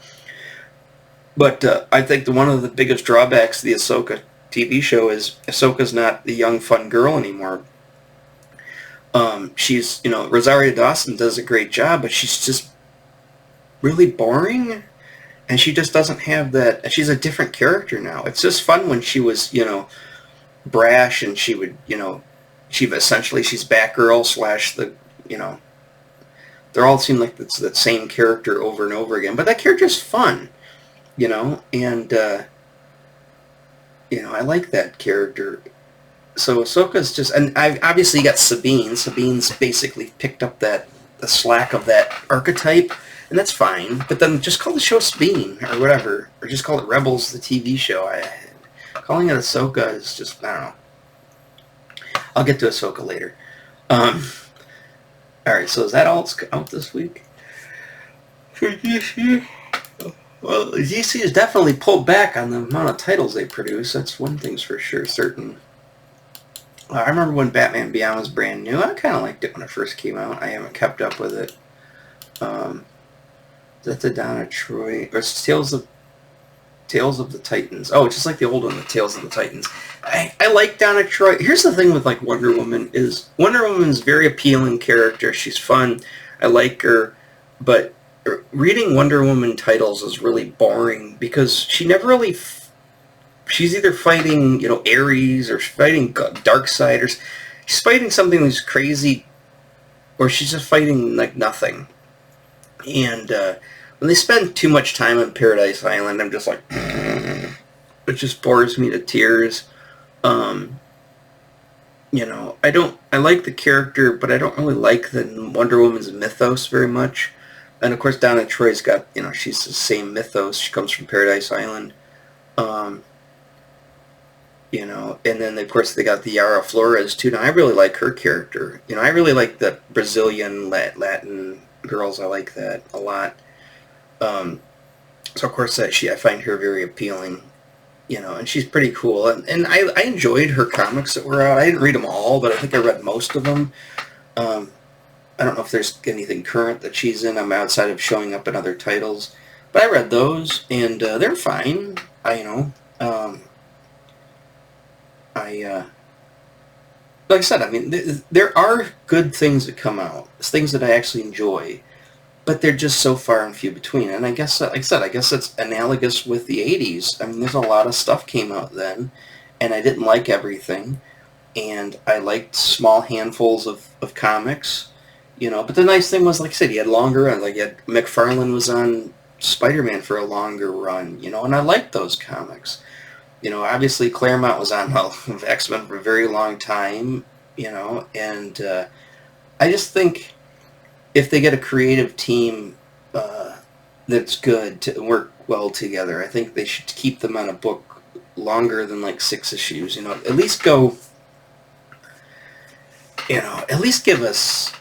But I think one of the biggest drawbacks of the Ahsoka TV show is Ahsoka's not the young, fun girl anymore. She's, Rosario Dawson does a great job, but she's just really boring, and she just doesn't have that. She's a different character now. It's just fun when she was, brash, and she would, she's Batgirl / they all seem like it's the same character over and over again, but that character's fun, and, I like that character. So Ahsoka's just, and I've obviously got Sabine. Sabine's basically picked up the slack of that archetype, and that's fine. But then just call the show Speen or whatever, or just call it Rebels, the TV show. Calling it Ahsoka is just, I don't know. I'll get to Ahsoka later. All right, so is that all that's out this week for DC? Well, DC has definitely pulled back on the amount of titles they produce. That's one thing's for sure certain. I remember when Batman Beyond was brand new. I kind of liked it when it first came out. I haven't kept up with it. Is that the Donna Troy? Or it's Tales of the Titans. Oh, it's just like the old one, the Tales of the Titans. I like Donna Troy. Here's the thing with like Wonder Woman is Wonder Woman's a very appealing character. She's fun. I like her. But reading Wonder Woman titles is really boring because she never really... she's either fighting, Ares or fighting Darkseid or she's fighting something that's crazy or she's just fighting like nothing. And when they spend too much time on Paradise Island, I'm just like, it just bores me to tears. I like the character, but I don't really like the Wonder Woman's mythos very much. And of course, Donna Troy's got, she's the same mythos. She comes from Paradise Island. And then of course they got the Yara Flores too. Now I really like her character. I really like the Brazilian Latin girls. I like that a lot. So of course I find her very appealing. And she's pretty cool. And I enjoyed her comics that were out. I didn't read them all, but I think I read most of them. I don't know if there's anything current that she's in. I'm outside of showing up in other titles, but I read those and they're fine. Like I said, I mean, there are good things that come out. It's things that I actually enjoy, but they're just so far and few between. And I guess, like I said, I guess it's analogous with the 80s. I mean, there's a lot of stuff came out then, and I didn't like everything, and I liked small handfuls of comics, But the nice thing was, like I said, he had longer runs. Like, McFarlane was on Spider-Man for a longer run, and I liked those comics. Obviously Claremont was on X-Men for a very long time, and I just think if they get a creative team that's good to work well together, I think they should keep them on a book longer than like 6 issues, at least go, at least give us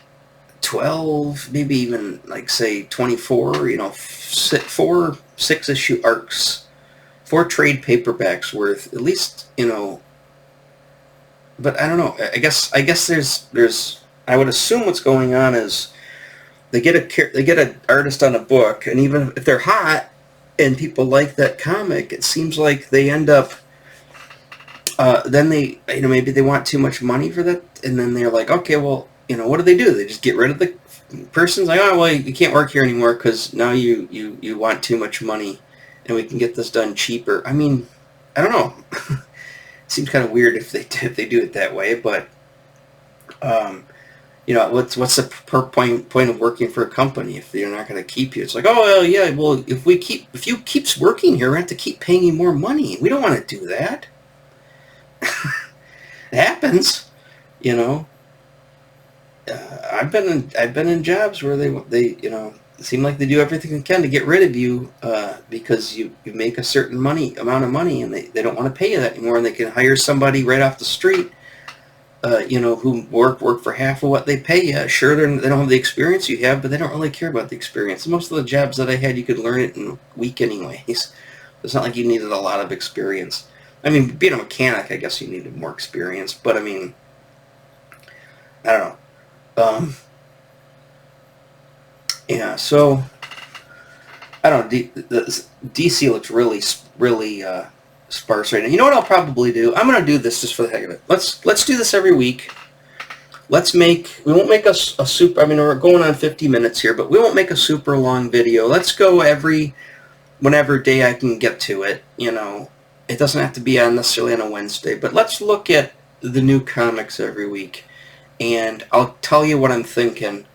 12, maybe even like say 24, 4 6-issue arcs. 4 trade paperbacks worth, at least, but I don't know. I guess there's I would assume what's going on is they get an artist on a book, and even if they're hot and people like that comic, it seems like they end up then they maybe they want too much money for that, and then they're like, okay, well, what do? They just get rid of the person's like, oh well, you can't work here anymore because now you want too much money. And we can get this done cheaper. I mean, I don't know. It seems kind of weird if they do it that way, but what's the point of working for a company if they're not going to keep you? It's like, oh well, yeah, well if you keep working here, we have to keep paying you more money. We don't want to do that. It happens, I've been in jobs where they seem like they do everything they can to get rid of you because you make a certain amount of money, and they don't want to pay you that anymore, and they can hire somebody right off the street, who work for half of what they pay you. Sure, they don't have the experience you have, but they don't really care about the experience. Most of the jobs that I had, you could learn it in a week anyways. It's not like you needed a lot of experience. I mean, being a mechanic, I guess you needed more experience, but I mean, I don't know. Yeah, so I don't know. DC looks really sparse right now. You know what I'll probably do? I'm going to do this just for the heck of it. Let's do this every week. We won't make a super. I mean, we're going on 50 minutes here, but we won't make a super long video. Let's go whenever day I can get to it. It doesn't have to be necessarily on a Wednesday, but let's look at the new comics every week, and I'll tell you what I'm thinking.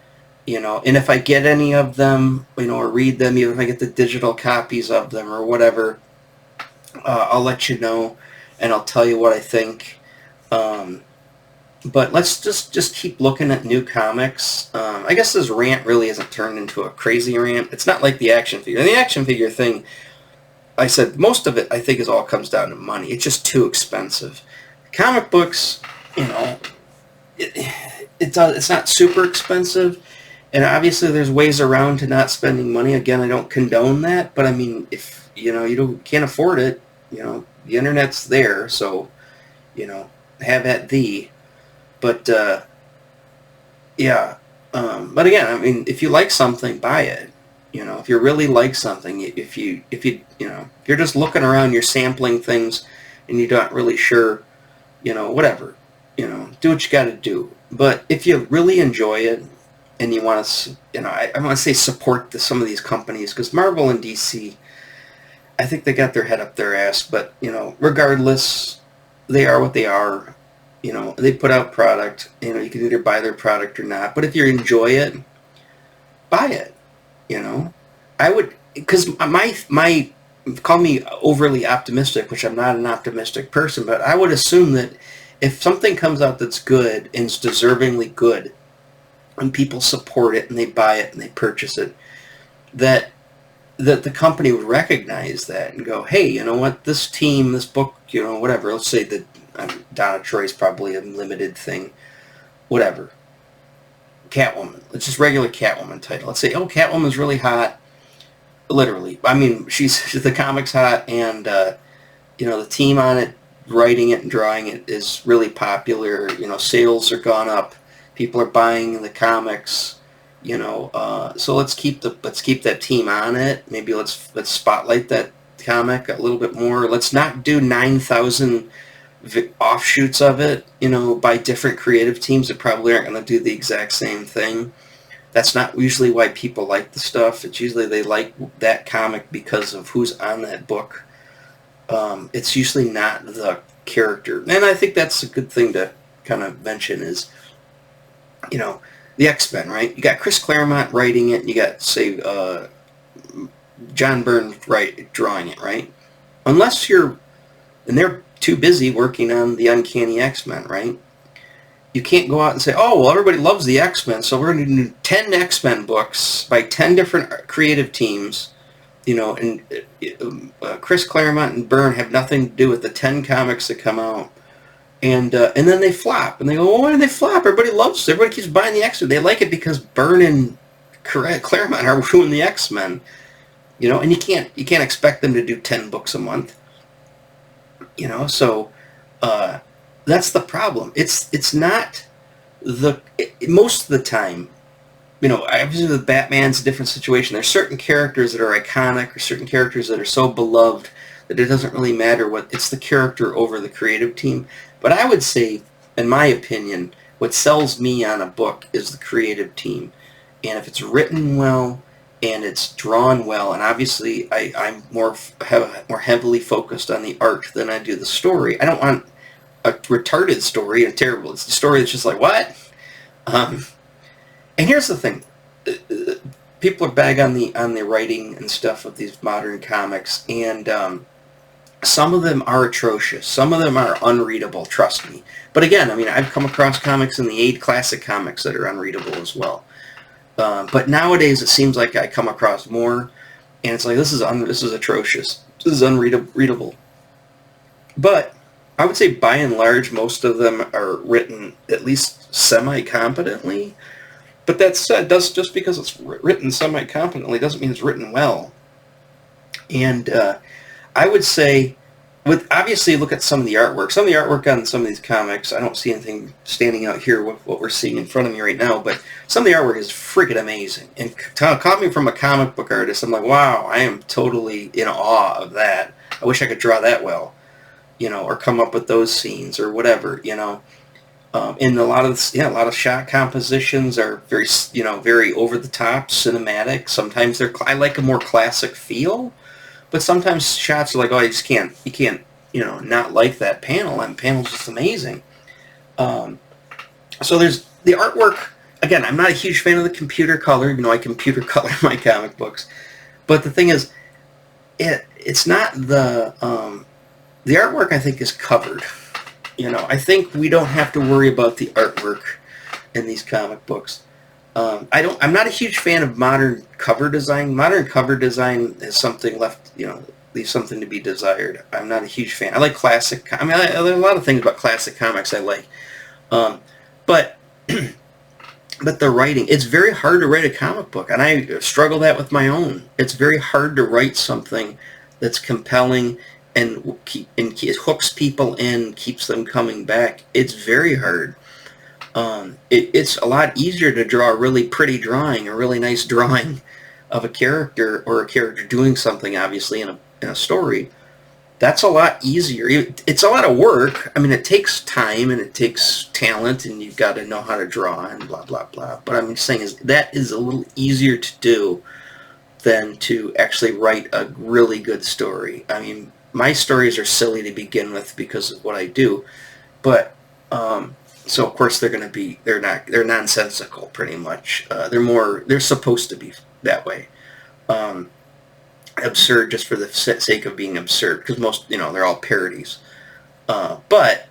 And if I get any of them, or read them, even if I get the digital copies of them or whatever, I'll let you know, and I'll tell you what I think. But let's just keep looking at new comics. I guess this rant really isn't turned into a crazy rant. It's not like the action figure. And the action figure thing, I said most of it I think is all comes down to money. It's just too expensive. Comic books, you know, it's not super expensive, and obviously there's ways around to not spending money. Again, I don't condone that, but I mean, if you can't afford it, the internet's there, so have at thee. But yeah, but again, I mean, if you like something, buy it. If you really like something, if you're just looking around, you're sampling things, and you're not really sure, whatever, do what you got to do. But if you really enjoy it, and you want to, I want to say support some of these companies, because Marvel and DC, I think they got their head up their ass. But regardless, they are what they are. They put out product. You can either buy their product or not. But if you enjoy it, buy it. I would, because my call me overly optimistic, which I'm not an optimistic person, but I would assume that if something comes out that's good and is deservingly good, and people support it and they buy it and they purchase it, that the company would recognize that and go, hey, you know what, this team, this book, whatever, let's say that Donna Troy's probably a limited thing, whatever. Catwoman. It's just regular Catwoman title. Let's say, Catwoman's really hot. Literally. I mean, the comic's hot, and, the team on it, writing it and drawing it is really popular. Sales are gone up. People are buying the comics. So let's keep that team on it. Maybe let's spotlight that comic a little bit more. Let's not do 9,000 offshoots of it, by different creative teams that probably aren't going to do the exact same thing. That's not usually why people like the stuff. It's usually they like that comic because of who's on that book. It's usually not the character. And I think that's a good thing to kind of mention is, the X-Men, right? You got Chris Claremont writing it, and you got, say, John Byrne drawing it, right? Unless and they're too busy working on the Uncanny X-Men, right? You can't go out and say, everybody loves the X-Men, so we're going to do 10 X-Men books by 10 different creative teams, and Chris Claremont and Byrne have nothing to do with the 10 comics that come out. And then they flop, and they go, why do they flop? Everybody loves it. Everybody keeps buying the X-Men. They like it because Byrne and Claremont are doing the X-Men, and you can't expect them to do 10 books a month. So that's the problem. It's not most of the time, obviously with Batman's a different situation. There's certain characters that are iconic, or certain characters that are so beloved that it doesn't really matter it's the character over the creative team. But I would say, in my opinion, what sells me on a book is the creative team. And if it's written well, and it's drawn well, and obviously I'm more heavily focused on the art than I do the story. I don't want a retarded story, and terrible. It's a story that's just like, what? And here's the thing. People are bag on the writing and stuff of these modern comics, and some of them are atrocious. Some of them are unreadable, trust me. But again, I mean, I've come across comics in the 8 classic comics that are unreadable as well. But nowadays, it seems like I come across more, and it's like, this is atrocious. This is unreadable. But I would say, by and large, most of them are written at least semi-competently. But that said, just because it's written semi-competently doesn't mean it's written well. And I would say, obviously look at some of the artwork. Some of the artwork on some of these comics, I don't see anything standing out here with what we're seeing in front of me right now, but some of the artwork is freaking amazing. And coming from a comic book artist, I'm like, wow, I am totally in awe of that. I wish I could draw that well, or come up with those scenes or whatever, And a lot of shot compositions are very, very over the top, cinematic. Sometimes I like a more classic feel. But sometimes shots are like, you can't, not like that panel. And panel's just amazing. So there's the artwork. Again, I'm not a huge fan of the computer color, even though I computer color my comic books. But the thing is, it's not the artwork, I think, is covered. I think we don't have to worry about the artwork in these comic books. I'm not a huge fan of modern cover design. Modern cover design is something leaves something to be desired. I'm not a huge fan. I like classic. I mean, there are a lot of things about classic comics I like, but but the writing, it's very hard to write a comic book, and I struggle that with my own. It's very hard to write something that's compelling and it hooks people in, keeps them coming back. It's very hard. It's a lot easier to draw a really pretty drawing, a really nice drawing of a character, or a character doing something, obviously, in a story. That's a lot easier. It's a lot of work. I mean, it takes time and it takes talent, and you've got to know how to draw and blah, blah, blah. But I'm just saying that is a little easier to do than to actually write a really good story. I mean, my stories are silly to begin with because of what I do, but so of course they're nonsensical pretty much. They're supposed to be that way. Absurd just for the sake of being absurd, because most, they're all parodies. But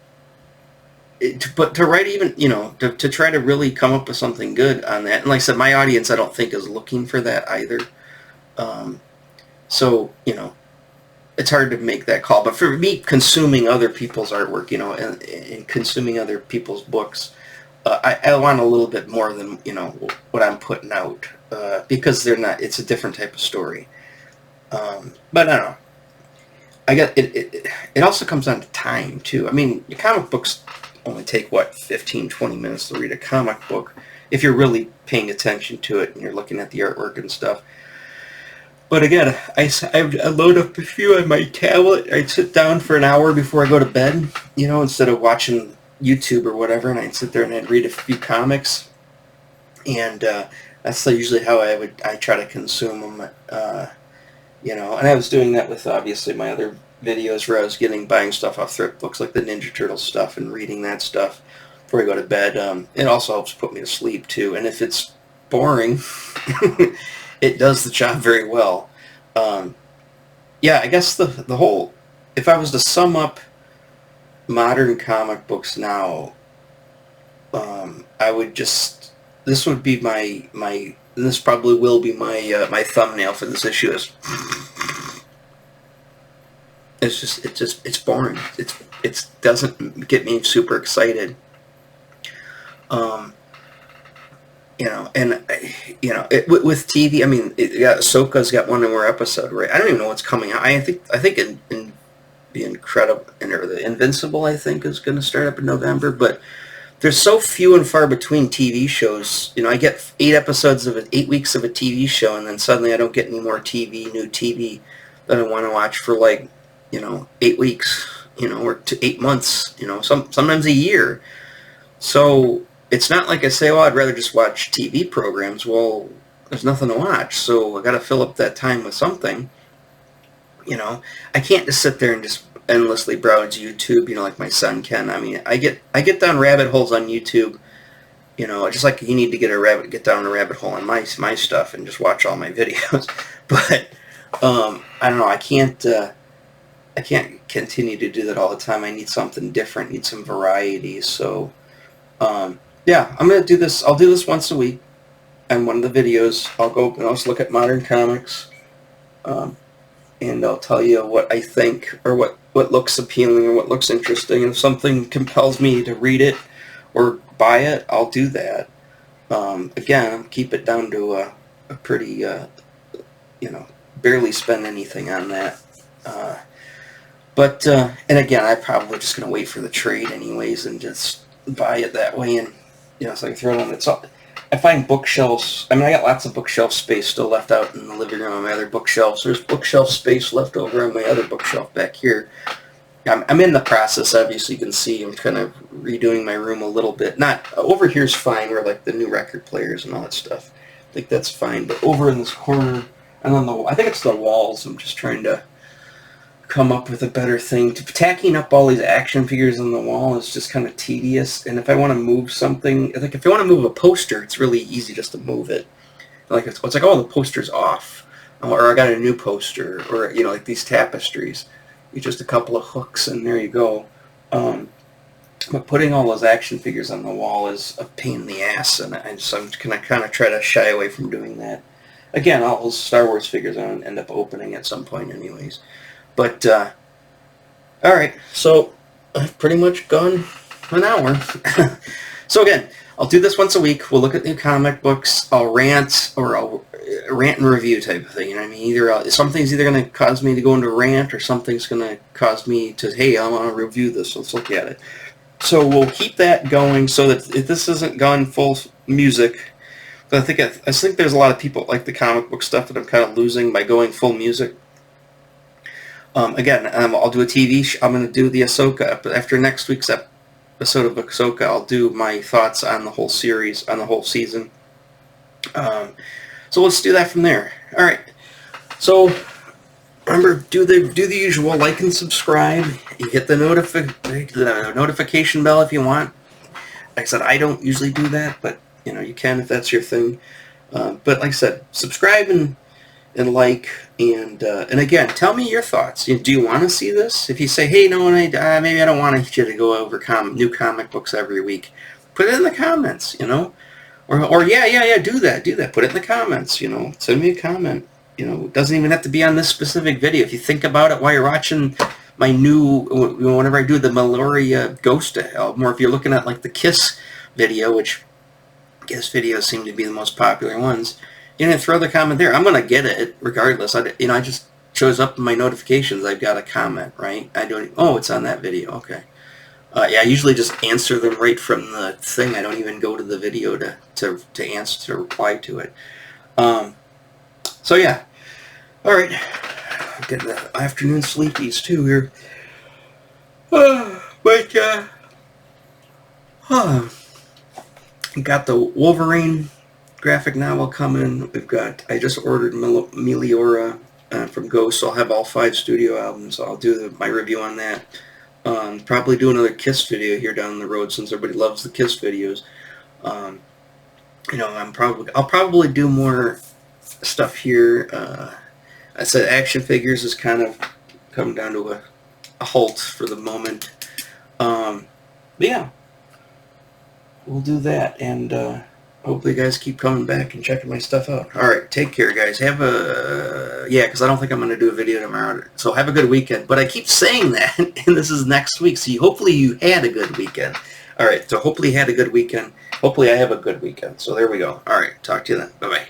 to write even, to try to really come up with something good on that, and like I said, my audience I don't think is looking for that either. So, it's hard to make that call. But for me, consuming other people's artwork, and consuming other people's books, I want a little bit more than, what I'm putting out, because it's a different type of story. But I don't know. It also comes down to time, too. I mean, the comic books only take, 15, 20 minutes to read a comic book, if you're really paying attention to it and you're looking at the artwork and stuff. But again, I load up a few on my tablet. I'd sit down for an hour before I go to bed, instead of watching YouTube or whatever, and I'd sit there and I'd read a few comics. And that's usually how I try to consume them, and I was doing that with, obviously, my other videos where I was buying stuff off thrift books, like the Ninja Turtle stuff, and reading that stuff before I go to bed. It also helps put me to sleep, too. And if it's boring, it does the job very well. Yeah, I guess the whole, if I was to sum up modern comic books now, I would just, this would be this probably will be my thumbnail for this issue. It's boring. It doesn't get me super excited. With TV, I mean, Ahsoka's got one more episode, right? I don't even know what's coming out. I think in the Incredible, or the Invincible, I think, is going to start up in November, but there's so few and far between TV shows. I get 8 weeks of a TV show, and then suddenly I don't get any more new TV that I want to watch for 8 weeks, or 8 months, sometimes a year. So it's not like I say, I'd rather just watch TV programs. Well, there's nothing to watch, so I got to fill up that time with something. I can't just sit there and just endlessly browse YouTube, like my son can. I mean, I get down rabbit holes on YouTube, just like you need to get down a rabbit hole on my stuff and just watch all my videos. But I don't know. I can't continue to do that all the time. I need something different. Need some variety. So yeah, I'm gonna do this. I'll do this once a week, and one of the videos I'll go and I'll just look at modern comics, and I'll tell you what I think, or what looks appealing, or what looks interesting. And if something compels me to read it or buy it, I'll do that. Again, I'll keep it down to a pretty, barely spend anything on that. And again, I'm probably just going to wait for the trade anyways and just buy it that way, and so I can throw it on. I find bookshelves. I mean, I got lots of bookshelf space still left out in the living room on my other bookshelves. There's bookshelf space left over on my other bookshelf back here. I'm in the process. Obviously, you can see I'm kind of redoing my room a little bit. Not over here's fine, where the new record players and all that stuff. I think that's fine. But over in this corner, and I think it's the walls. I'm just trying to come up with a better thing. Tacking up all these action figures on the wall is just kind of tedious, and if I want to move something, if I want to move a poster, it's really easy just to move it. It's like, oh, the poster's off, or I got a new poster, or these tapestries. Just a couple of hooks, and there you go. But putting all those action figures on the wall is a pain in the ass, and so I'm going to kind of try to shy away from doing that. Again, all those Star Wars figures I'll end up opening at some point anyways. But, alright, so I've pretty much gone an hour. So again, I'll do this once a week. We'll look at new comic books. I'll rant, or I'll rant and review type of thing. You know what I mean? Either something's either going to cause me to go into a rant, or something's going to cause me to, hey, I want to review this. Let's look at it. So we'll keep that going so that if this isn't gone full music. But I think there's a lot of people like the comic book stuff that I'm kind of losing by going full music. Again, I'll do a TV. I'm going to do the Ahsoka. But after next week's episode of Ahsoka, I'll do my thoughts on the whole series, on the whole season. So let's do that from there. All right. So remember, do the usual, like and subscribe. You hit the notification bell if you want. Like I said, I don't usually do that, but you know, you can if that's your thing. But like I said, subscribe and like, and again, tell me your thoughts. Do you want to see this? If you say, hey, no, maybe I don't want you to go over new comic books every week, put it in the comments, you know. Or yeah, do that. Put it in the comments, you know. Send me a comment. You know, it doesn't even have to be on this specific video. If you think about it while you're watching my whenever I do the Meloria Ghost album, or if you're looking at like the Kiss video, which Kiss videos seem to be the most popular ones, you know, throw the comment there. I'm going to get it regardless. I just shows up in my notifications. I've got a comment, right? It's on that video. Okay. Yeah, I usually just answer them right from the thing. I don't even go to the video to reply to it. So yeah. All right. I'm getting the afternoon sleepies too here. We got the Wolverine graphic novel coming. I just ordered Meliora from Ghost, so I'll have all 5 studio albums. I'll do my review on that. Probably do another Kiss video here down the road since everybody loves the Kiss videos. You know, I'll probably do more stuff here. I said action figures has kind of come down to a halt for the moment. But yeah, we'll do that, and hopefully you guys keep coming back and checking my stuff out. Alright, take care, guys. Because I don't think I'm going to do a video tomorrow. So have a good weekend. But I keep saying that, and this is next week, so hopefully you had a good weekend. Alright, so hopefully you had a good weekend. Hopefully I have a good weekend. So there we go. Alright, talk to you then. Bye-bye.